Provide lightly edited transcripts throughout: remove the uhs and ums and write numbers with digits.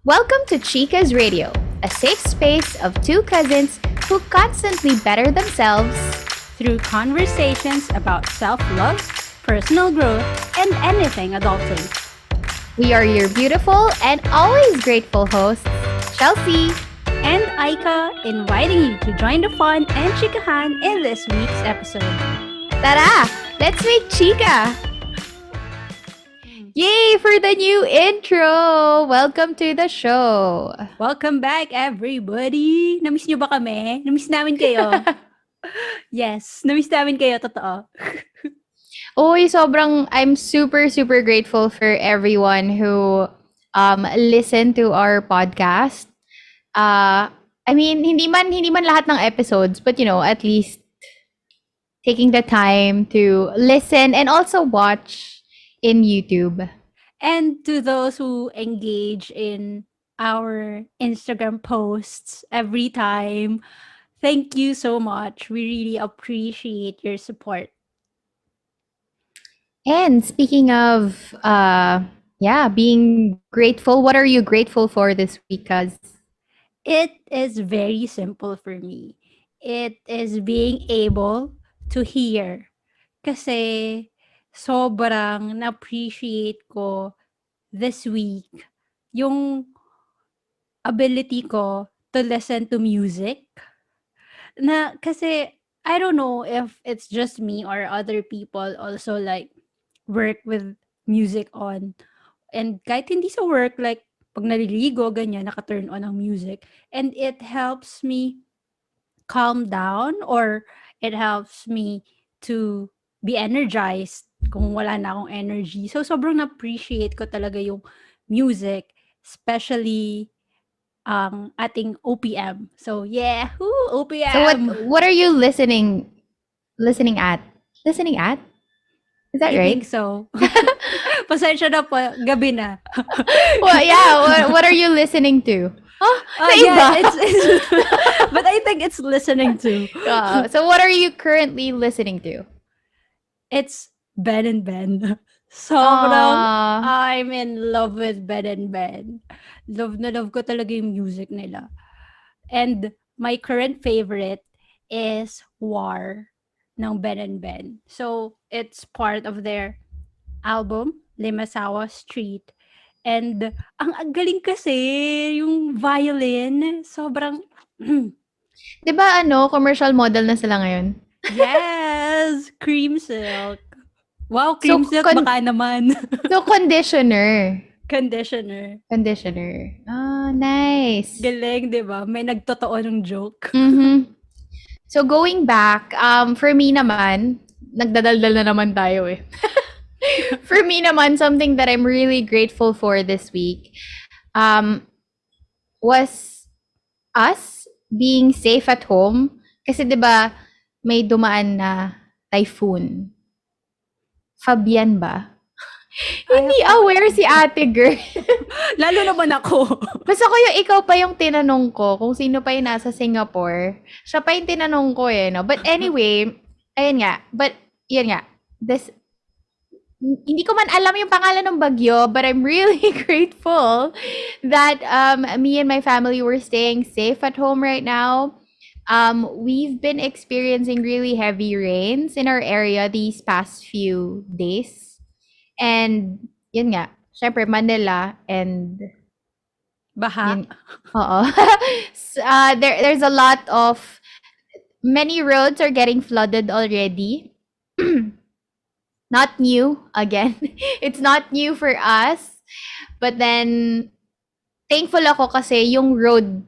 Welcome to Chicuz Radio, a safe space of two cousins who constantly better themselves. Through conversations about self love, personal growth, and anything adulting. We are your beautiful and always grateful hosts, Chelsea. And Aika inviting you to join the fun and chikahan in this week's episode. Tara, let's make Chica! Yay for the new intro! Welcome to the show. Welcome back, everybody! Namiss nyo ba kami? Namiss namin kayo. Yes, namiss namin kayo, totoo. I'm super grateful for everyone who listened to our podcast. Hindi man lahat ng episodes, but at least taking the time to listen and also watch in YouTube. And to those who engage in our Instagram posts every time, thank you so much. We really appreciate your support. And speaking of being grateful, what are you grateful for this week, cuz? It is very simple for me. It is being able to hear. Kasi sobrang na-appreciate ko this week yung ability ko to listen to music. Kasi I don't know if it's just me or other people also like work with music on. And kahit hindi sa work, like pag naliligo, ganyan, naka-turn on ang music. And it helps me calm down or it helps me to be energized kung wala na akong energy. So, sobrang na-appreciate ko talaga yung music, especially ang ating OPM. So, yeah, OPM! So what are you listening at? Listening at? Is that I right? think so. Pasensya na po, gabi na. Well, yeah, what are you listening to? Oh, Yeah, it's but I think it's listening to. So what are you currently listening to? It's Ben&Ben. Sobrang I'm in love with Ben&Ben. Love na love ko talaga yung music nila. And my current favorite is War ng Ben&Ben. So, it's part of their album, Limasawa Street. And ang galing kasi yung violin, sobrang 'Di ba commercial model na sila ngayon? yes, cream silk. Wow, cream silk baka naman. So conditioner. Conditioner. Ah, nice. Galing, 'di ba? May nagtotoo ng joke. So going back, for me naman, nagdadaldal na naman tayo eh. For me naman, something that I'm really grateful for this week was us being safe at home. Kasi 'di ba may dumaan na typhoon. Fabian ba? Hindi aware si ate girl. Lalo naman ako. Basta ko ikaw pa yung tinanong ko kung sino pa yung nasa Singapore. Siya pa yung tinanong ko eh, no? But anyway, ayun nga. But, yun nga. Hindi ko man alam yung pangalan ng bagyo, but I'm really grateful that me and my family were staying safe at home right now. We've been experiencing really heavy rains in our area these past few days. And, yun nga, syempre Manila and Baha. oo. There's a lot of, many roads are getting flooded already. Not new, again. It's not new for us. But then, thankful ako kasi yung roads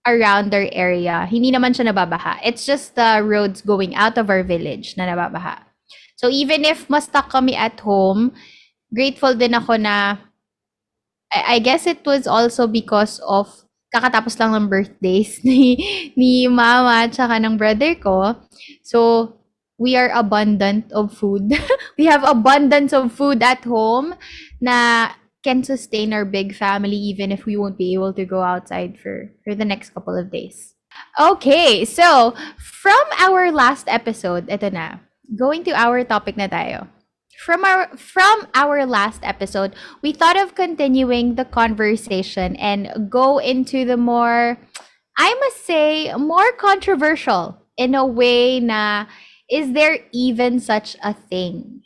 around our area, hindi naman siya nababaha. It's just the roads going out of our village na nababaha. So even if mas stuck kami at home, grateful din ako na I guess it was also because of kakatapos lang ng birthdays ni mama at saka ng brother ko. So we are abundant of food. We have abundance of food at home na can sustain our big family even if we won't be able to go outside for the next couple of days. Okay, so from our last episode, ito na. Going to our topic na tayo. from our last episode, we thought of continuing the conversation and go into the more, I must say, more controversial in a way na, is there even such a thing?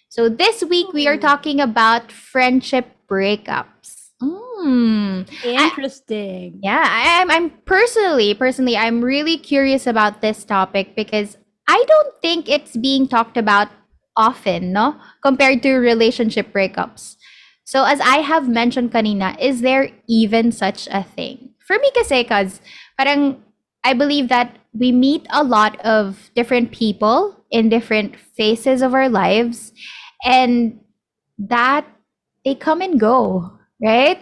So this week we are Oh, talking about friendship breakups. I, interesting. yeah, I'm personally I'm really curious about this topic because I don't think it's being talked about often, no? Compared to relationship breakups. So as I have mentioned kanina, is there even such a thing? For me kasi, cause parang I believe that we meet a lot of different people in different phases of our lives, and that they come and go, right?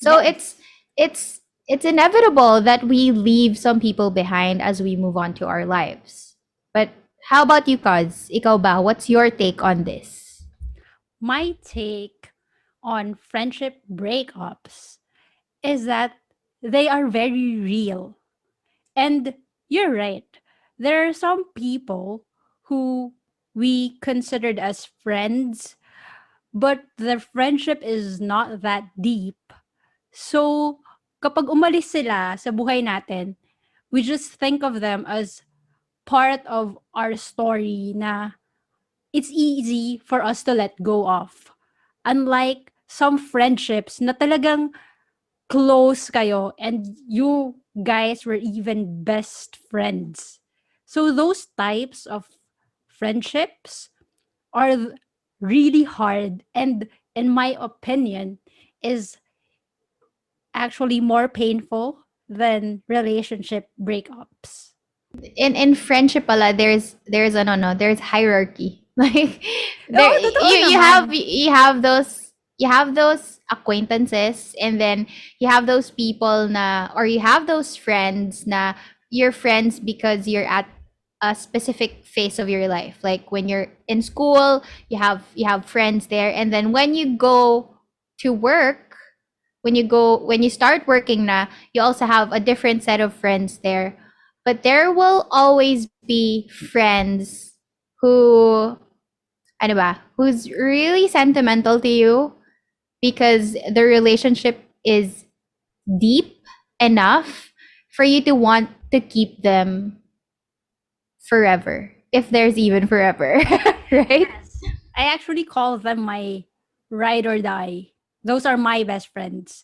So Yes. it's inevitable that we leave some people behind as we move on to our lives. But how about you, Kaz? Ikaw ba? What's your take on this? My take on friendship breakups is that they are very real. And you're right. There are some people who we considered as friends, but their friendship is not that deep. So, kapag umalis sila sa buhay natin, we just think of them as part of our story na it's easy for us to let go of. Unlike some friendships na talagang close kayo and you guys were even best friends. So those types of friendships are really hard and in my opinion is actually more painful than relationship breakups. In friendship pala, there's ano no, there's hierarchy. Like there Oo, totoo you naman. you have those acquaintances, and then you have those people na, or you have those friends na you're friends because you're at a specific phase of your life. Like when you're in school, you have friends there, and then when you go to work, when you start working na, you also have a different set of friends there. But there will always be friends who, ano ba, who's really sentimental to you because the relationship is deep enough for you to want to keep them forever, if there's even forever, right? Yes. I actually call them my ride or die. Those are my best friends.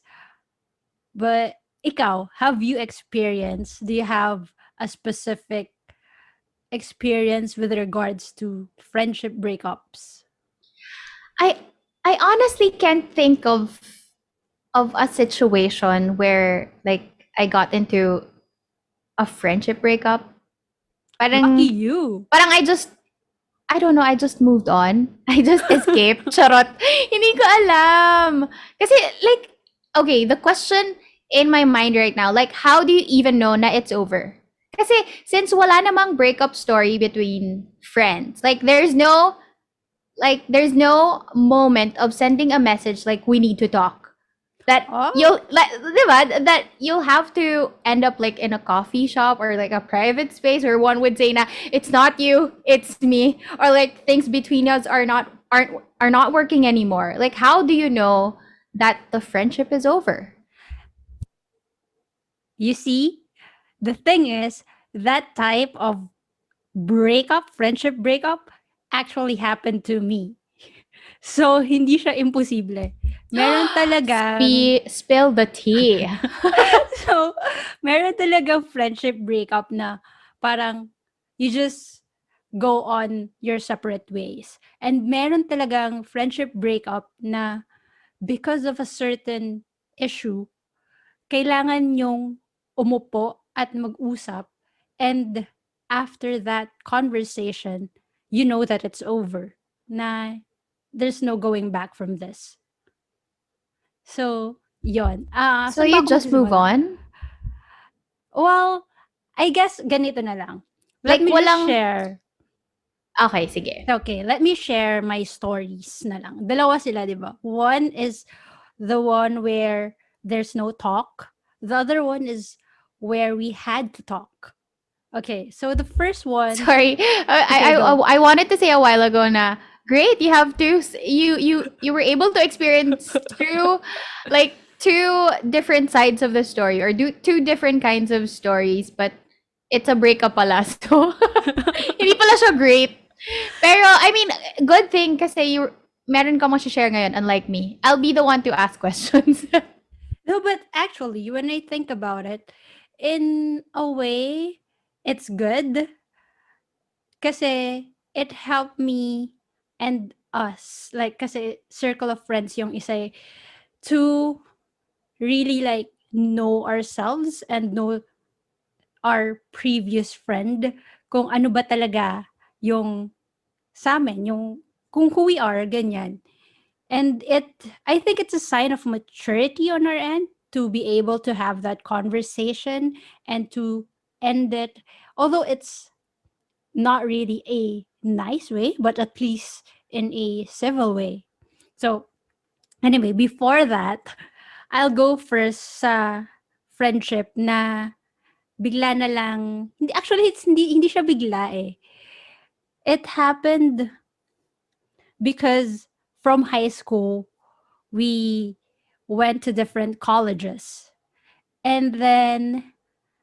But ikaw, have you experienced, do you have a specific experience with regards to friendship breakups? I i honestly can't think of a situation where like I got into a friendship breakup. Lucky Parang you. parang I don't know, I just moved on. I just escaped. Charot. Hindi ko alam. Kasi like, okay, the question in my mind right now, like how do you even know na it's over? Kasi since wala namang breakup story between friends, there's no moment of sending a message like we need to talk, that Oh, you'll like, diba, that you'll have to end up like in a coffee shop or like a private space where one would say na, it's not you, it's me, or like things between us are not working anymore. Like how do you know that the friendship is over? you see, the thing is, that type of breakup, friendship breakup, actually happened to me. So, hindi siya imposible. Meron talagang Spill the tea. so, meron talagang friendship breakup na parang you just go on your separate ways. And meron talagang friendship breakup na because of a certain issue, kailangan yung umupo at mag-usap. And after that conversation, you know that it's over. Na there's no going back from this. So, yon. So Saan ba you ako just move magsisimula? on? Well, I guess ganito na lang. Let Like me just walang, share. okay, sige. Okay, let me share my stories na lang. Dalawa sila, di ba? One is the one where there's no talk. The other one is where we had to talk. Okay, so the first one, Sorry. okay, go. I wanted to say a while ago na Great, you have two. You were able to experience two, like two different sides of the story, or do two different kinds of stories, but it's a breakup pala. So hindi pala siya great. Pero I mean, good thing kasi you meron ka mo share ngayon, unlike me. I'll be the one to ask questions. No, but actually, when I think about it, in a way, it's good kasi it helped me and us, like, kasi circle of friends yung isa, to really like know ourselves and know our previous friend kung ano ba talaga yung sa'min, yung kung who we are, ganyan. And I think it's a sign of maturity on our end to be able to have that conversation and to end it. Although it's not really a nice way, but at least in a civil way. So, anyway, before that, I'll go first sa friendship na bigla na lang, hindi, actually, hindi siya bigla eh. It happened because from high school, we went to different colleges. And then,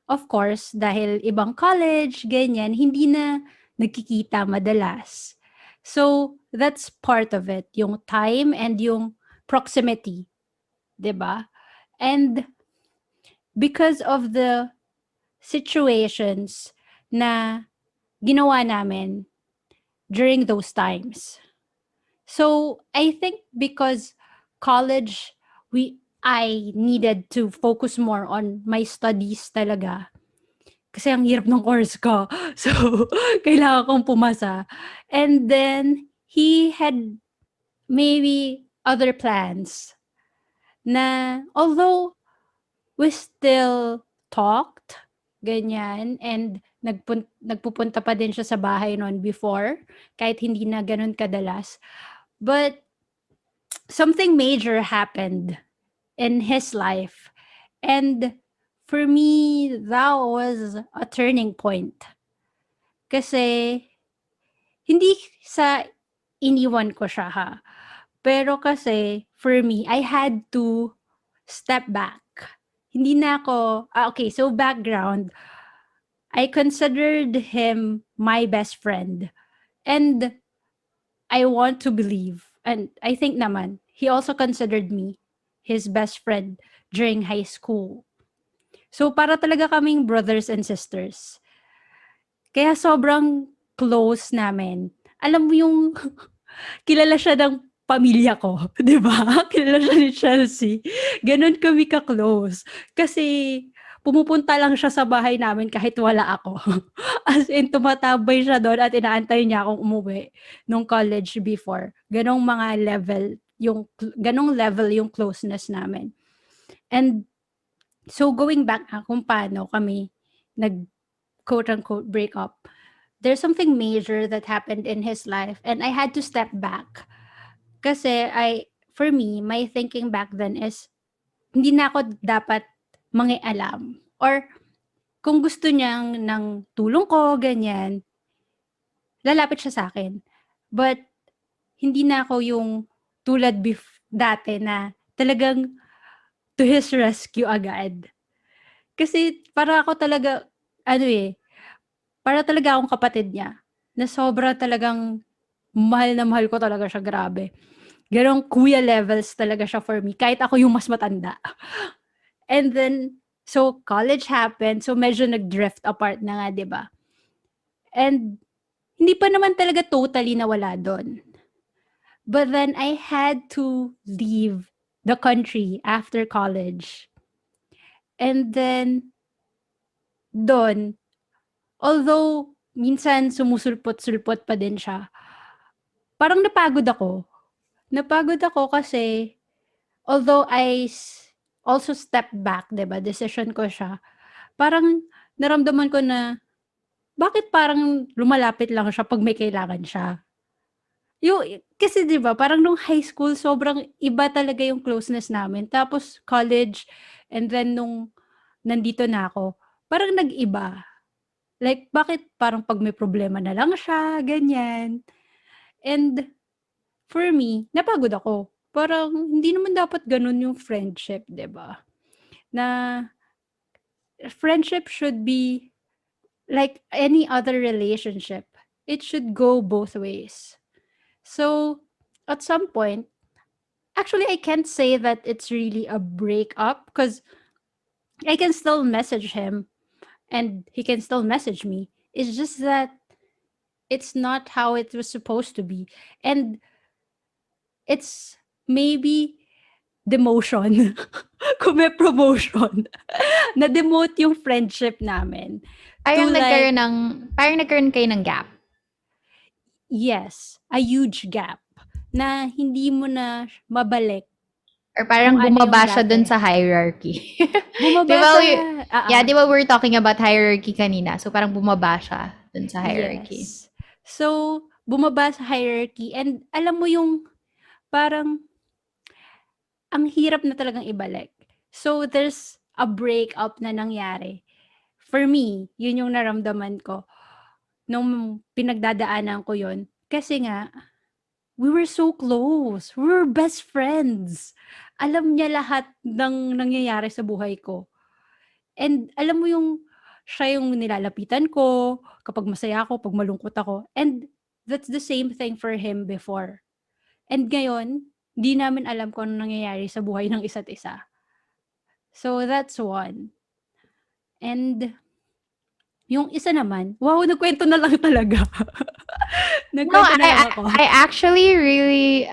of course, dahil ibang college, ganyan, hindi na nagkikita madalas. So, that's part of it, yung time and yung proximity, 'di ba? And because of the situations na ginawa namin during those times. So, I think because college, I needed to focus more on my studies talaga. Kasi ang hirap ng course ko. So, kailangan kong pumasa. And then, he had maybe other plans na although we still talked, ganyan, and nagpupunta pa din siya sa bahay noon before, kahit hindi na gano'n kadalas. But something major happened in his life. And for me, that was a turning point. Kasi hindi sa iniwan ko siya ha. Pero kasi for me, I had to step back. Hindi na ako, okay, so background, I considered him my best friend. And I want to believe, and I think naman, he also considered me his best friend during high school. So para talaga kaming brothers and sisters. Kaya sobrang close namin. Alam mo yung kilala siya ng pamilya ko, 'di ba? Kilala siya ni Chelsea. Gano'n kami ka-close. Kasi pumupunta lang siya sa bahay namin kahit wala ako. As in tumatambay siya do'n at inaantay niya akong umuwi nung college before. Gano'ng level yung closeness namin. And so going back kung paano kami nag quote unquote break up, there's something major that happened in his life and I had to step back. Kasi for me, my thinking back then is, hindi na ako dapat mangialam. Or kung gusto niyang ng tulong ko, ganyan, lalapit siya sa akin. But hindi na ako yung tulad dati na talagang to his rescue agad. Kasi para ako talaga, ano eh, para talaga akong kapatid niya. Na sobra talagang mahal na mahal ko talaga siya, grabe. Gano'ng kuya levels talaga siya for me, kahit ako yung mas matanda. And then, so college happened, so medyo nag-drift apart na nga, 'di ba? And hindi pa naman talaga totally nawala do'n. But then I had to leave the country after college. And then do'n, although minsan sumusulpot-sulpot pa din siya, parang napagod ako. Napagod ako kasi although also stepped back, 'di ba, decision ko siya, parang naramdaman ko na, bakit parang lumalapit lang siya 'pag may kailangan siya? Kasi 'di ba parang nung high school sobrang iba talaga yung closeness namin, tapos college and then nung nandito na ako, parang nag-iba. Like bakit parang 'pag may problema na lang siya, ganyan. And For me, napagod ako. Parang hindi naman dapat gano'n yung friendship, 'di ba? Na friendship should be like any other relationship. It should go both ways. So, at some point, actually, I can't say that it's really a breakup because I can still message him and he can still message me. It's just that it's not how it was supposed to be. And it's maybe demotion. Kung may promotion. Na-demote yung friendship namin to Parang like, nagkaroon kayo ng gap yes, a huge gap na hindi mo na mabalik or kung parang ano yung bumaba siya dun dati. sa hierarchy. 'Di Bumaba ba sa yeah, 'di ba we were talking about hierarchy kanina, so parang bumaba siya dun sa hierarchy. yes. So, bumaba sa hierarchy and alam mo yung parang ang hirap na talagang ibalik. So, there's a breakup na nangyari. For me, yun yung naramdaman ko nung pinagdadaanan ko yun. Kasi nga, we were so close. We were best friends. Alam niya lahat ng nangyayari sa buhay ko. And alam mo yung siya yung nilalapitan ko kapag masaya ako, 'pag malungkot ako. And that's the same thing for him before. And ngayon, 'di namin alam kung anong nangyayari sa buhay ng isa't isa. So that's one. And yung isa naman, wow, nagkuwento na lang talaga. No, Nagkuwento na lang ako. I actually really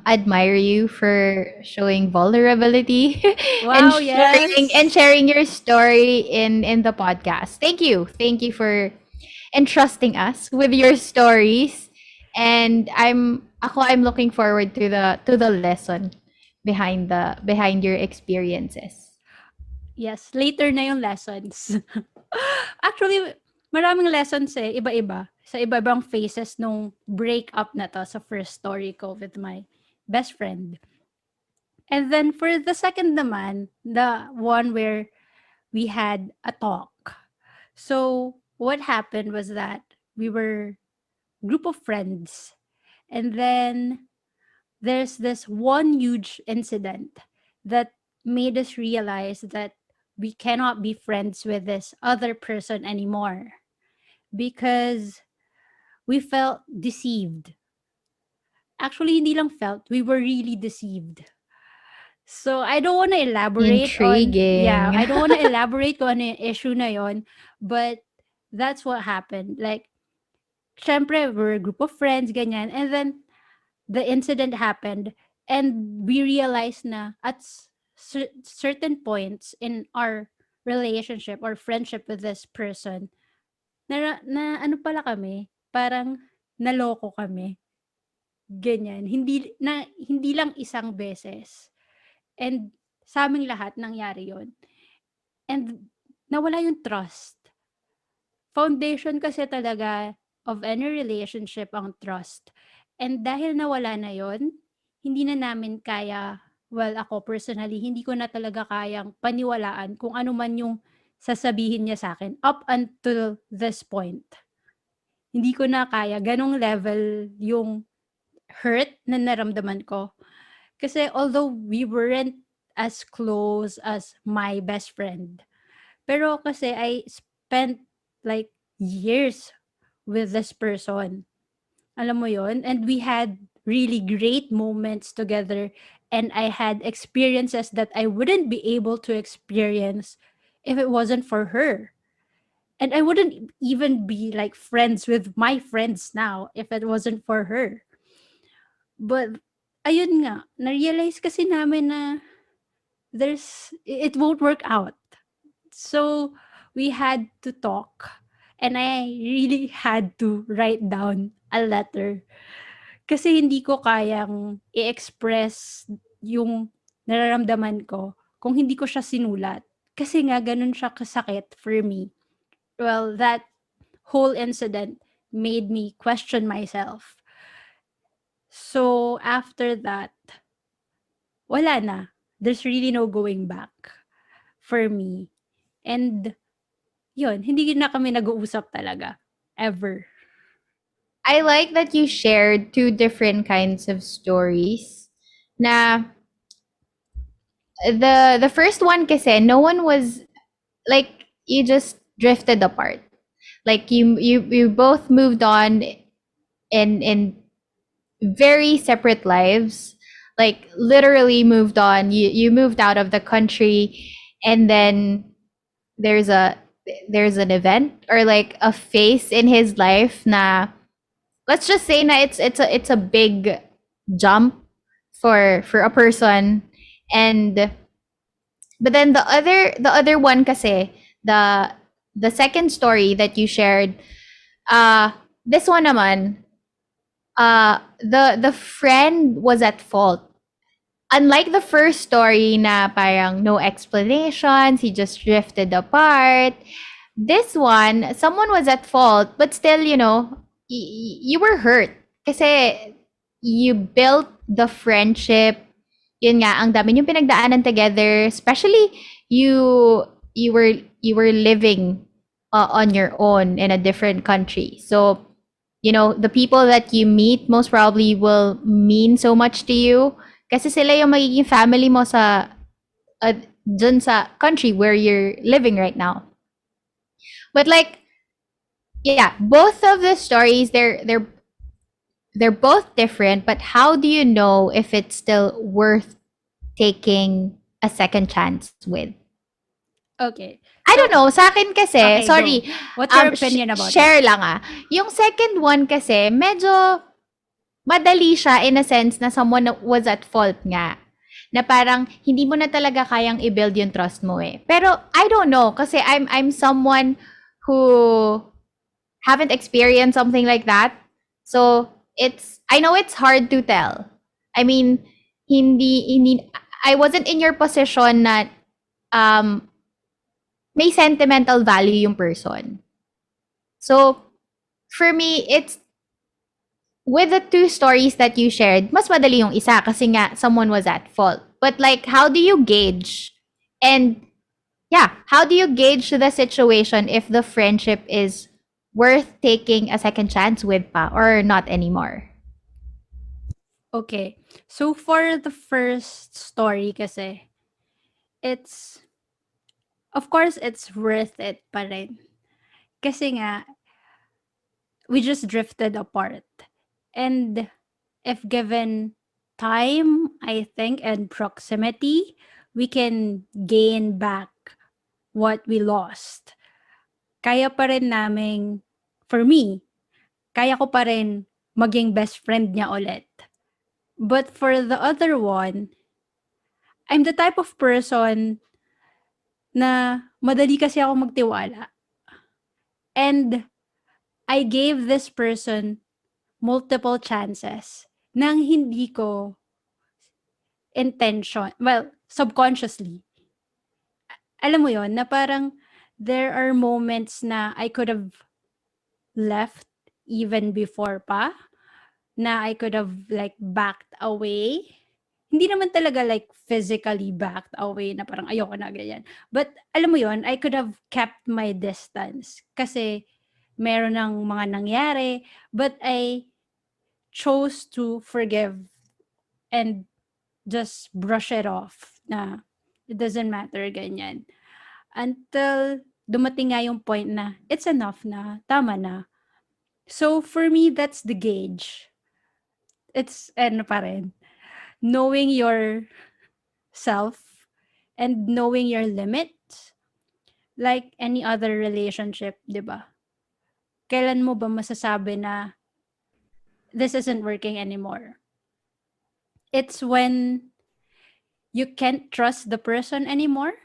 admire you for showing vulnerability and Wow, yes. sharing your story in the podcast. Thank you. Thank you for entrusting us with your stories. And I'm looking forward to the lesson behind your experiences. Yes, later na yung lessons. Actually, maraming lessons eh, iba-iba. Sa iba-ibang phases nung breakup na 'to sa first story ko with my best friend. And then for the second naman, the one where we had a talk. So, what happened was that we were group of friends. And then there's this one huge incident that made us realize that we cannot be friends with this other person anymore because we felt deceived. Actually, hindi lang felt, we were really deceived. So, I don't want to elaborate on, yeah, Intriguing. I don't want to elaborate kung ano yung issue na yon, but that's what happened. Like, syempre, we're a group of friends, ganyan. And then, the incident happened and we realized na at certain points in our relationship or friendship with this person na ano pala kami, parang naloko kami, ganyan. Hindi lang isang beses. And sa aming lahat nangyari yon. And nawala yung trust. Foundation kasi talaga of any relationship ang trust. And dahil nawala na yon, hindi na namin kaya, well, ako personally, hindi ko na talaga kayang paniwalaan kung ano man yung sasabihin niya sa akin up until this point. Hindi ko na kaya, ganong level yung hurt na naramdaman ko. Kasi although we weren't as close as my best friend, pero kasi I spent like years with this person. Alam mo yon. And we had really great moments together and I had experiences that I wouldn't be able to experience if it wasn't for her. And I wouldn't even be like friends with my friends now if it wasn't for her. But ayun nga, na-realize kasi namin na it won't work out. So we had to talk and I really had to write down a letter kasi hindi ko kayang i-express yung nararamdaman ko kung hindi ko siya sinulat. Kasi nga ganun siya kasakit for me. Well, that whole incident made me question myself. So after that, wala na. There's really no going back for me. And yun, hindi na kami nag-uusap talaga. Ever. I like that you shared two different kinds of stories. Na the first one kasi no one was like you just drifted apart. Like you both moved on in very separate lives. Like literally moved on. You moved out of the country, and then there's a there's an event or like a phase in his life na let's just say na it's a big jump for a person. And but then the other one kasi the second story that you shared, uh this one naman, the friend was at fault. Unlike the first story na parang no explanations, he just drifted apart. This one, someone was at fault, but still, you were hurt. Kasi you built the friendship. Yun nga, ang dami yung pinagdaanan together. Especially, you you were living on your own in a different country. So, the people that you meet most probably will mean so much to you. Kasi sila yung magiging family mo uh, dun sa country where you're living right now. But like, yeah, both of the stories they're both different, but how do you know if it's still worth taking a second chance with? Okay. I don't So, know, sa akin kasi, okay, sorry, go. What's your opinion about it? share lang ah. Yung second one kasi, medyo madali siya in a sense na someone was at fault nga. Na parang hindi mo na talaga kayang i-build yung trust mo eh. Pero I don't know kasi I'm someone who haven't experienced something like that. So I know it's hard to tell. I mean, hindi I wasn't in your position na um may sentimental value yung person. So for me, it's with the two stories that you shared, mas madali yung isa kasi nga someone was at fault. But like, how do you gauge? And yeah, how do you gauge the situation if the friendship is worth taking a second chance with pa or not anymore? Okay. So, for the first story kasi, it's, of course, it's worth it pa rin. Kasi nga, we just drifted apart. And if given time, I think, and proximity, we can gain back what we lost. Kaya pa rin naming, for me, kaya ko pa rin maging best friend niya ulit. But for the other one, I'm the type of person na madali kasi ako magtiwala. And I gave this person multiple chances nang hindi ko intention, well, subconsciously. Alam mo yon na parang there are moments na I could have left even before pa, na I could have like backed away. Hindi naman talaga like physically backed away na parang ayoko na ganyan. But alam mo yon, I could have kept my distance kasi meron ng mga nangyari, but I chose to forgive and just brush it off na it doesn't matter ganyan. Until dumating nga yung point na it's enough na, tama na. So for me, that's the gauge. It's ano pa rin, knowing yourself and knowing your limits. Like any other relationship, 'di ba? Kailan mo ba masasabi na this isn't working anymore? It's when you can't trust the person anymore.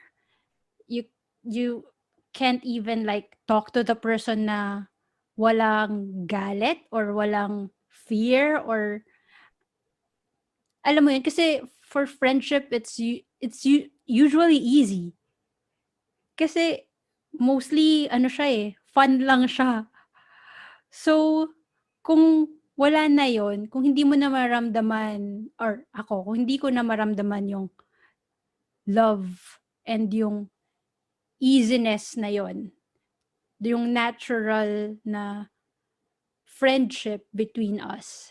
You you can't even like talk to the person na walang galit or walang fear, or alam mo yun kasi for friendship usually easy. Kasi mostly ano siya eh, fun lang siya. So kung wala na yon, kung hindi mo na maramdaman, or ako, kung hindi ko na maramdaman yung love and yung easiness na yon, yung natural na friendship between us,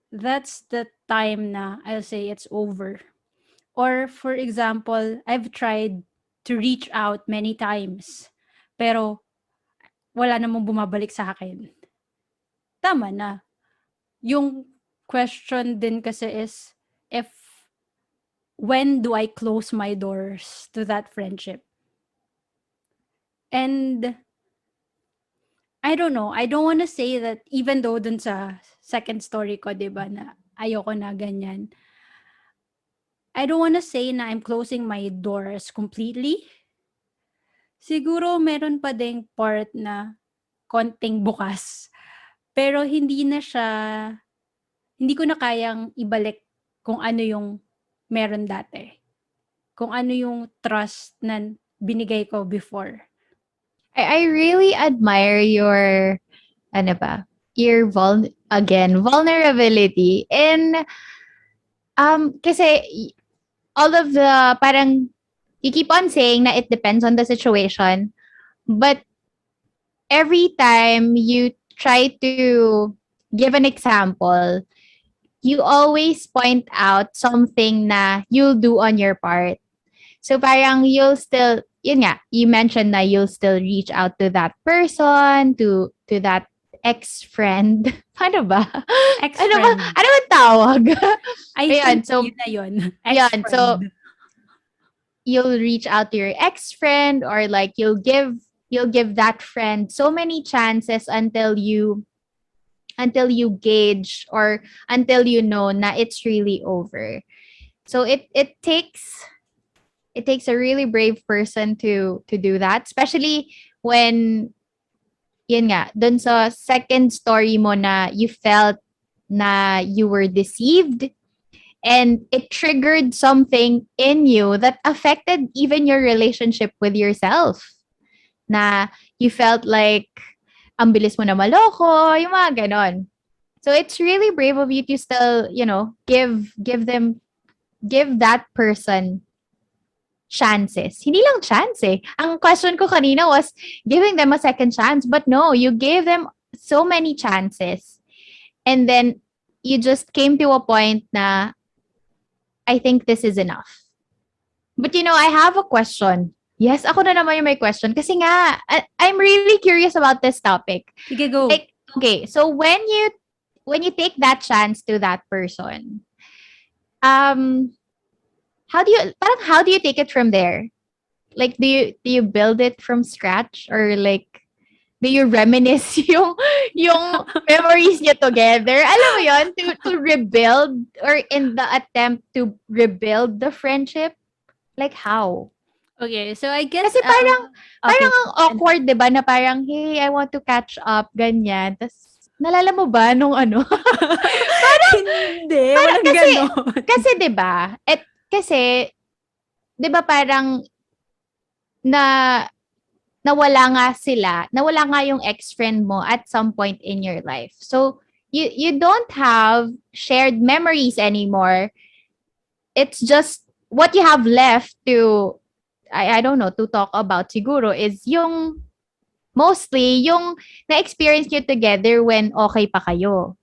that's the time na I'll say it's over. Or for example, I've tried to reach out many times, pero wala namang bumabalik sa akin. Tama na. Yung question din kasi is if when do I close my doors to that friendship? And I don't know, I don't wanna say that even though dun sa second story ko, 'di ba, na ayoko na ganyan. I don't wanna say na I'm closing my doors completely. Siguro meron pa ding part na konting bukas, pero hindi ko na kayang ibalik kung ano yung meron dati. Kung ano yung trust na binigay ko before. I really admire your ano ba, your vulnerability. And kasi all of the parang you keep on saying na it depends on the situation, but every time you try to give an example, you always point out something na you'll do on your part. So parang you'll still, yun nga, you mentioned na you'll still reach out to that person, to that ex-friend. Paano ba? Ano ba? Ex-friend. Ano ba tawag? I Ayan, think so, yun na yun. yan. So, Ex-friend. you'll reach out to your ex-friend, or like you'll give that friend so many chances until you gauge, or until you know na it's really over. So it takes a really brave person to do that, especially when yun nga dun sa second story mo na you felt na you were deceived, and it triggered something in you that affected even your relationship with yourself, na you felt like ang bilis mo na maloko, yung mga ganon. So it's really brave of you to still, give that person chances. Hindi lang chance eh. Ang question ko kanina was giving them a second chance, but no, you gave them so many chances. And then you just came to a point na I think this is enough. But I have a question. Yes, ako na naman yung may question. Kasi nga, I'm really curious about this topic. Sige, go. Like, okay, so when you take that chance to that person, um, how do you take it from there? Like, do you build it from scratch, or like do you reminisce yung memories niyo together? Alam mo yon, to rebuild, or in the attempt to rebuild the friendship? Like how? Okay, so I guess, Kasi parang okay. ang awkward, 'di ba, na parang, "Hey, I want to catch up," ganyan. Tas naalala mo ba nung ano? Hindi, Parang walang kasi gano'n. kasi 'di ba? Kasi 'di ba parang na nawala nga yung ex-friend mo at some point in your life. So you don't have shared memories anymore. It's just what you have left to I don't know, to talk about siguro is yung mostly yung na-experience nyo together when okay pa kayo.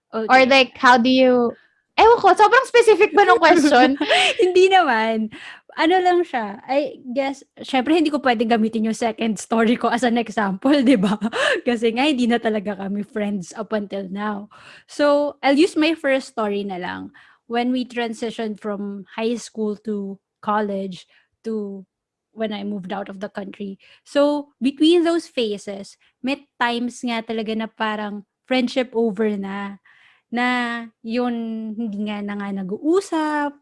Or Okay. like, how do you, ewan ko, sobrang specific ba ng question? Hindi naman. Ano lang siya, I guess, syempre hindi ko puwedeng gamitin yung second story ko as an example, 'di ba? Kasi nga hindi na talaga kami friends up until now. So, I'll use my first story na lang. When we transitioned from high school to college to when I moved out of the country. So, between those phases, may times nga talaga na parang friendship over na. Na yun, hindi nga nag-uusap,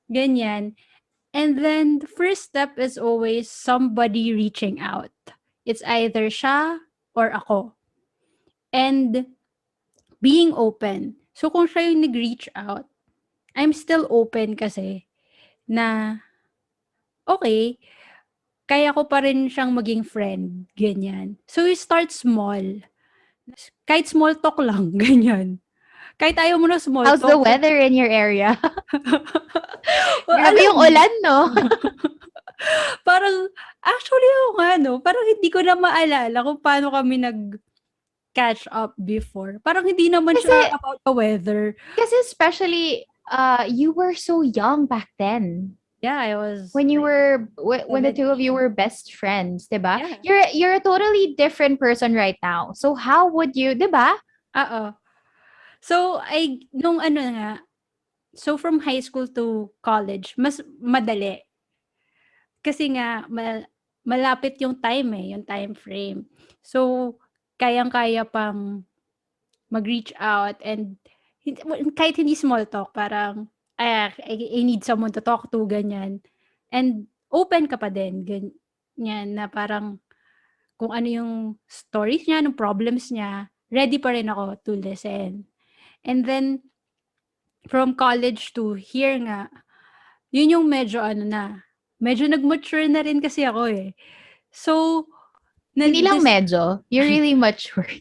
ganyan. And then the first step is always somebody reaching out. It's either siya or ako. And being open. So kung siya yung nag-reach out, I'm still open kasi na okay, kaya ko pa rin siyang maging friend, ganyan. So we start small. Kahit small talk lang, ganyan. Kahit ayaw mo ng small How's the talk. weather in your area? Well, Grabe alam yung mo, ulan, no? parang actually oo nga 'no, parang hindi ko na maalala kung paano kami nagkaibigan catch up before. Parang hindi naman Kasi siya about the weather. kasi especially, you were so young back then. Yeah, I was When you like were when the two of you 17. were best friends, 'di ba? Yeah. You're a totally different person right now. So how would you, 'di ba? Oo. So, nung ano nga, so from high school to college, mas madali. Kasi nga, malapit yung time eh, yung time frame. So, kayang-kaya pang mag-reach out and kahit hindi small talk, parang, I need someone to talk to, ganyan. And open ka pa din, ganyan, na parang kung ano yung stories niya, yung problems niya, ready pa rin ako to listen. And then, from college to here nga, yun yung medyo ano na, medyo nag-mature na rin kasi ako eh. So, na, Hindi lang medyo, you're really matured.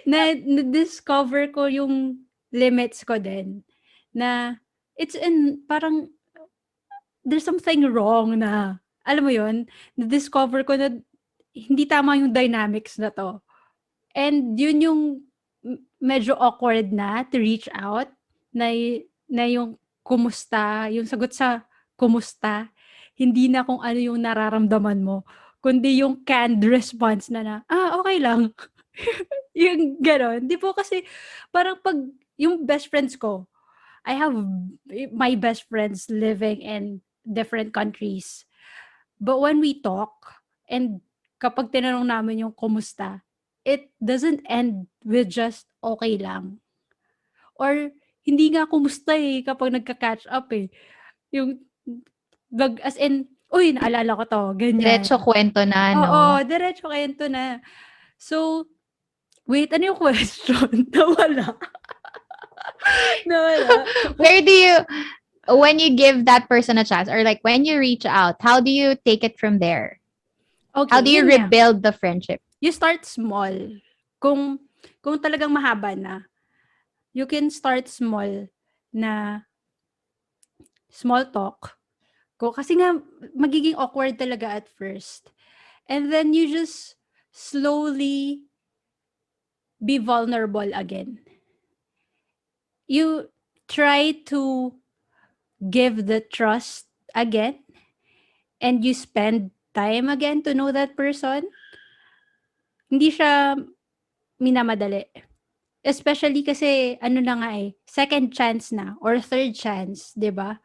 na-discover ko yung limits ko din. Na, parang, there's something wrong na, alam mo yun, na-discover ko na hindi tama yung dynamics na to. And yun yung medyo awkward na to reach out, na, na yung kumusta, yung sagot sa kumusta, hindi na kung ano yung nararamdaman mo, kundi yung canned response na, okay lang. Yung gano'n. 'Di po kasi parang 'pag yung best friends ko, I have my best friends living in different countries. But when we talk and kapag tinanong namin yung kumusta, it doesn't end with just okay lang. Or hindi nga kumusta eh kapag nagka-catch up eh. Yung as in, "Uy, naalala ko 'to," Diretso ganyan. kwento na, no? Oo, diretso kuwento na. So, wait, ano yung question? Nawala. Nawala. Where do you when you give that person a chance, or like when you reach out, how do you take it from there? How Okay, do you yun nga. rebuild the friendship? You start small. Kung kung talagang mahaba na, you can start small na small talk. Kasi nga magiging awkward talaga at first. And then you just slowly be vulnerable again. You try to give the trust again and you spend time again to know that person. Hindi siya minamadali. Especially kasi ano na nga eh, second chance na or third chance, 'di ba?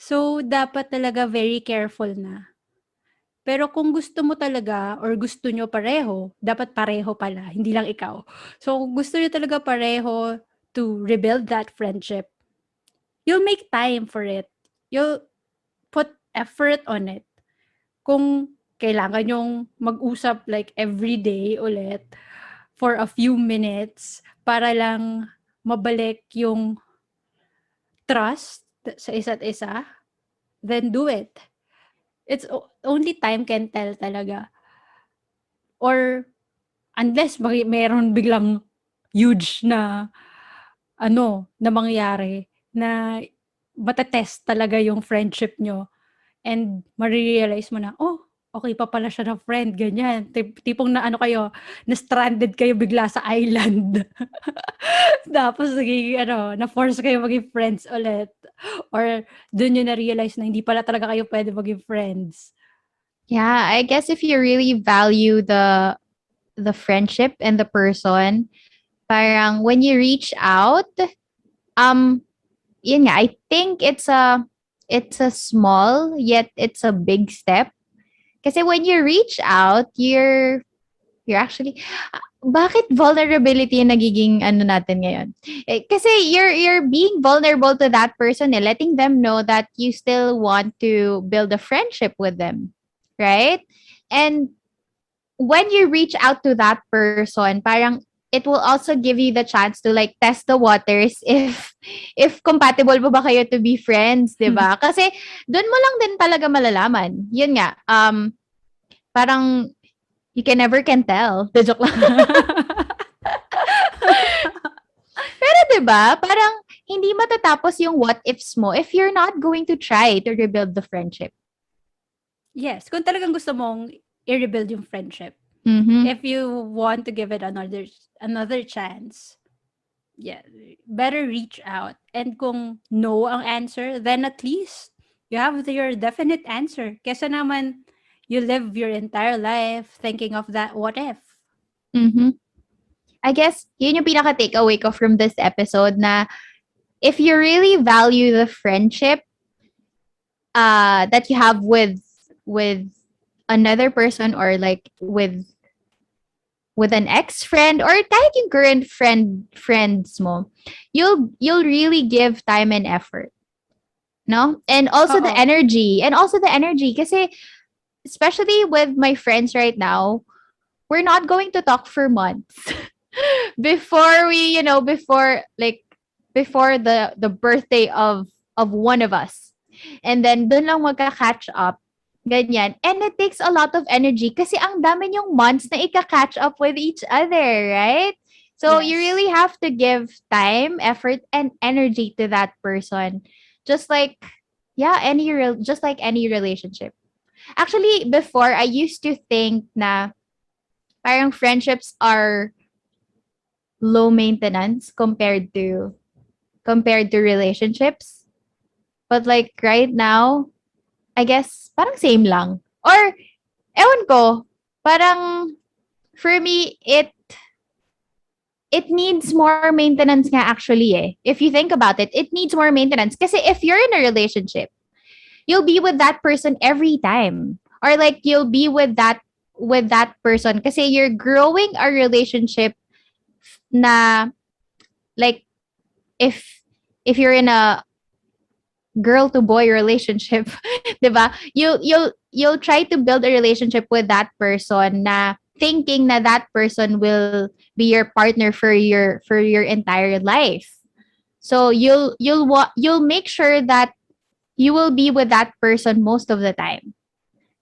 So, dapat talaga very careful na. Pero kung gusto mo talaga or gusto nyo pareho, dapat pareho pala, hindi lang ikaw. So, kung gusto nyo talaga pareho to rebuild that friendship, you'll make time for it. You'll put effort on it. Kung kailangan yung mag-usap like every day ulit for a few minutes para lang mabalik yung trust sa isa't isa, then do it. It's only time can tell talaga. Or unless meron biglang huge na ano, na mangyari na mate-test talaga yung friendship nyo and mare-realize mo na, "Oh, okey pa pala siya na friend," ganyan. Tipong na ano kayo, na-stranded kayo bigla sa island. Tapos nagiging ano, na-force kayo maging friends ulit or dun niyo na-realize na hindi pala talaga kayo puwede maging friends. Yeah, I guess if you really value the friendship and the person, parang when you reach out, um, yun nga, I think it's a small yet it's a big step. Kasi when you reach out, you're actually bakit vulnerability yung nagiging ano natin ngayon? Kasi you're being vulnerable to that person, letting them know that you still want to build a friendship with them, right? And when you reach out to that person, parang it will also give you the chance to like test the waters if compatible pa ba kayo to be friends, 'di ba? Kasi doon mo lang din talaga malalaman. Yun nga, parang you can never can tell. The joke lang. Pero 'di ba, parang hindi matatapos yung what ifs mo if you're not going to try to rebuild the friendship. Yes, kung talagang gusto mong i-rebuild yung friendship. Mhm. If you want to give it another chance, yeah, better reach out. And kung no ang answer, then at least you have your definite answer. Kesa naman you live your entire life thinking of that what if. Mhm. I guess yun yung pinaka takeaway ko from this episode na if you really value the friendship that you have with another person, or like with an ex-friend, or kahit yung current friends mo, you'll really give time and effort, no? And also the Oo. energy. And also the energy kasi especially with my friends right now, we're not going to talk for months. Before we, before the birthday of one of us. And then doon lang magka-catch up. Ganyan. And it takes a lot of energy kasi ang dami yung months na ika-catch up with each other, right? So you Yes. really have to give time, effort, and energy to that person. Just like, yeah, just like any relationship. Actually, before I used to think na parang friendships are low maintenance compared to relationships. But like right now, I guess parang same lang. Or ewan ko, parang for me it needs more maintenance nga actually eh. If you think about it, it needs more maintenance kasi if you're in a relationship, you'll be with that person every time. Or like you'll be with that person kasi you're growing a relationship na like if if you're in a girl to boy relationship, 'di ba? You'll try to build a relationship with that person na thinking na that person will be your partner for your entire life. So you'll make sure that you will be with that person most of the time.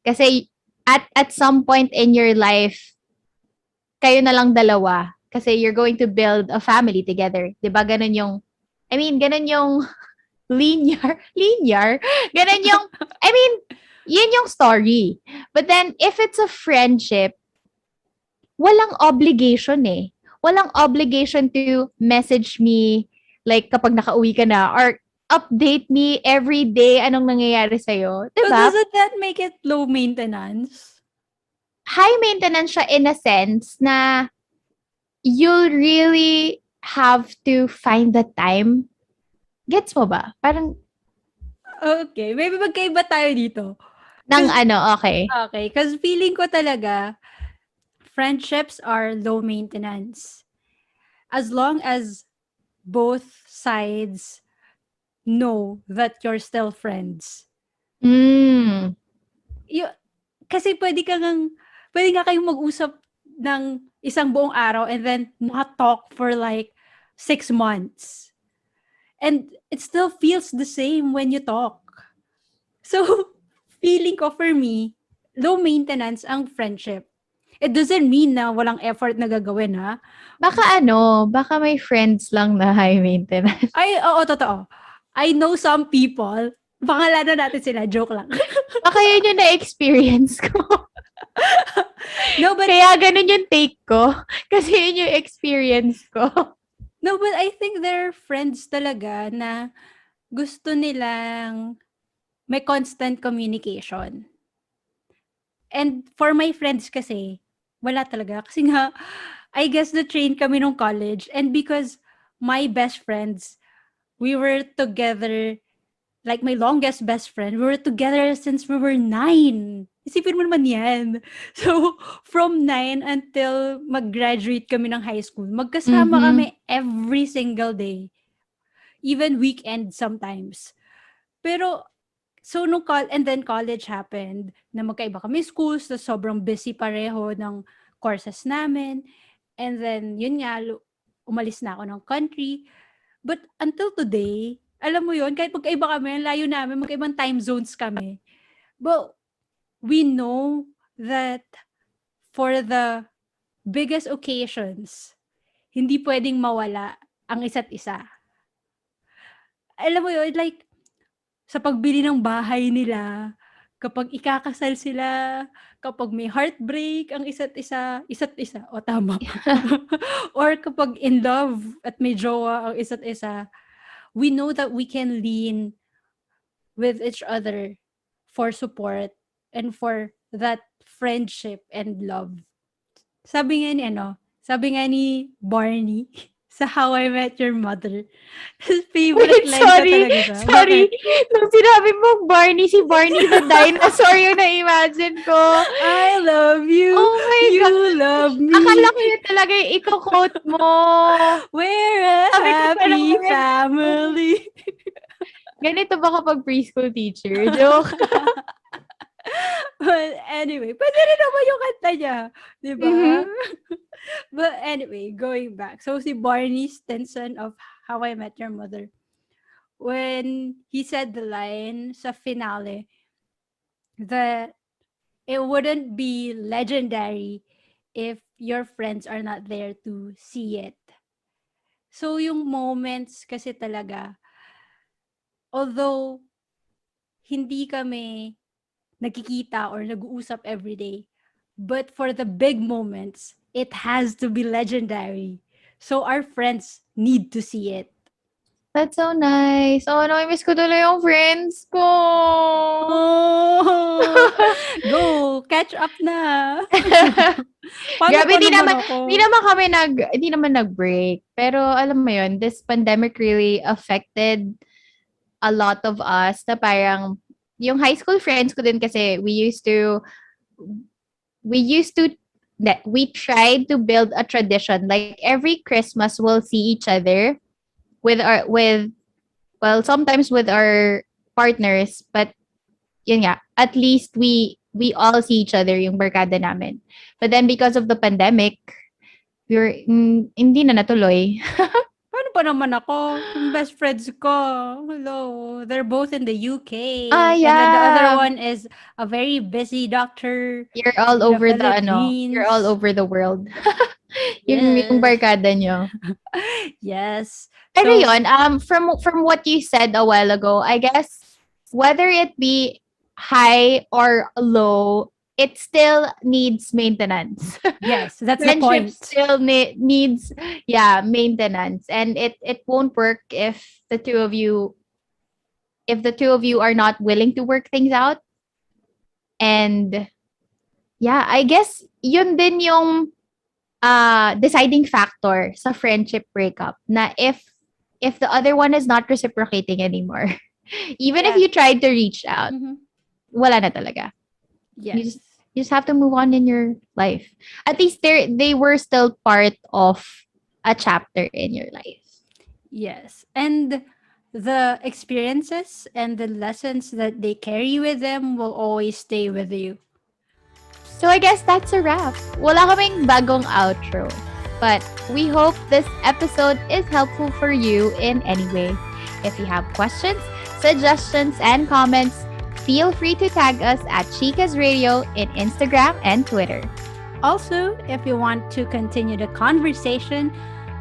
Kasi at some point in your life, kayo na lang dalawa kasi you're going to build a family together. 'Di ba? Ganun yung ganun yung linear. Ganun yung, I mean, yun yung story. But then, if it's a friendship, walang obligation eh. Walang obligation to message me like kapag nakauwi ka na, or update me every day anong nangyayari sa'yo. So Diba? doesn't that make it low maintenance? High maintenance siya in a sense na you'll really have to find the time. Gets mo ba? Parang, Okay, maybe magkaiba tayo dito. ng Cause ano, okay. okay, cause feeling ko talaga friendships are low maintenance as long as both sides know that you're still friends. Mm. Yu Kasi puwede nga kayong mag-usap ng isang buong araw and then not talk for like 6 months. And it still feels the same when you talk. So, feeling ko for me, low maintenance ang friendship. It doesn't mean na walang effort na gagawin, ha. Baka may friends lang na high maintenance. Ay, oo, totoo. I know some people, pangalanan natin sila, joke lang. Baka yun yung na-experience ko. No, but Kaya ganun yung take ko. Kasi yun yung experience ko. no, but I think there are friends talaga na gusto nilang may constant communication. And for my friends kasi, wala talaga. Kasi nga, I guess na-train kami nung college. And because my best friends, we were together, like my longest best friend, we were together since we were 9. Isipin mo naman yan. So, from 9 until mag-graduate kami ng high school, magkasama Mhm. kami every single day. Even weekend sometimes. Pero so and then college happened na magkaiba kami schools, so sobrang busy pareho ng courses namin. And then yun nga umalis na ako ng country. But until today, alam mo yun, kahit magkaiba kami, ang layo namin, magkaibang time zones kami. But we know that for the biggest occasions, hindi pwedeng mawala ang isa't isa. Alam mo yun, like sa pagbili ng bahay nila, kapag ikakasal sila, kapag may heartbreak ang isa't isa, o tama ba? Or kapag in love at may jowa ang isa't isa, we know that we can lean with each other for support and for that friendship and love. Sabi nga ni sabi nga ni Barney sa How I Met Your Mother, favorite Wait, line ko sorry. talaga siya. Sorry. Bakit? Nung sinabi mong Barney, si Barney the dinosaur yung na-imagine ko. I love you, Oh my you gosh. love Akala me, ko yun talaga yung iko-quote mo. we're a Sabi ko pa happy naman, family. ganito ba kapag preschool teacher? Joke. But anyway, pwede rin naman yung kanta niya, 'di ba? Mhm. But anyway, going back. So si Barney Stinson of How I Met Your Mother, when he said the line sa finale that it wouldn't be legendary if your friends are not there to see it. So yung moments kasi talaga, although hindi kami nagkikita or nag-uusap everyday, but for the big moments, it has to be legendary. So our friends need to see it. That's so nice. Oh, namimiss ko tuloy yung friends ko. Oh, go, catch up na. Paano Grabe, pa naman ako? hindi naman nag-break. Pero alam mo yun, this pandemic really affected a lot of us na parang yung high school friends ko din kasi we used to that we tried to build a tradition like every Christmas we'll see each other with well sometimes with our partners but yun nga at least we all see each other yung barkada namin. But then because of the pandemic, hindi na natuloy. Paano pa naman ako? Yung best friends ko, hello, they're both in the UK. Ah, And then the other yeah. one is a very busy doctor You're all in the over the ano, you're all Philippines. over the world. Yung Yes. barkada nyo. Yes. Pero So, yun, from what you said a while ago, I guess whether it be high or low, it still needs maintenance. yes, that's the Friendship point. still needs yeah, maintenance and it won't work if the two of you are not willing to work things out. And yeah, I guess yun din yung deciding factor sa friendship breakup na if the other one is not reciprocating anymore. Even if Yeah. you tried to reach out, Mm-hmm. wala na talaga. You Yes. just you just have to move on in your life. At least they were still part of a chapter in your life. Yes. And the experiences and the lessons that they carry with them will always stay with you. So I guess that's a wrap. Wala kaming bagong outro. But we hope this episode is helpful for you in any way. If you have questions, suggestions, and comments, feel free to tag us at Chicuz Radio in Instagram and Twitter. Also, if you want to continue the conversation,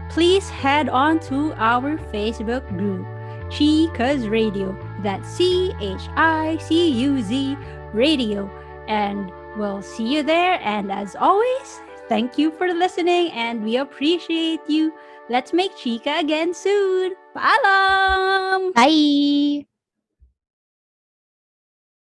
please head on to our Facebook group, Chicuz Radio. That's CHICUZ Radio. And we'll see you there. And as always, thank you for listening and we appreciate you. Let's make Chica again soon. Paalam! Bye!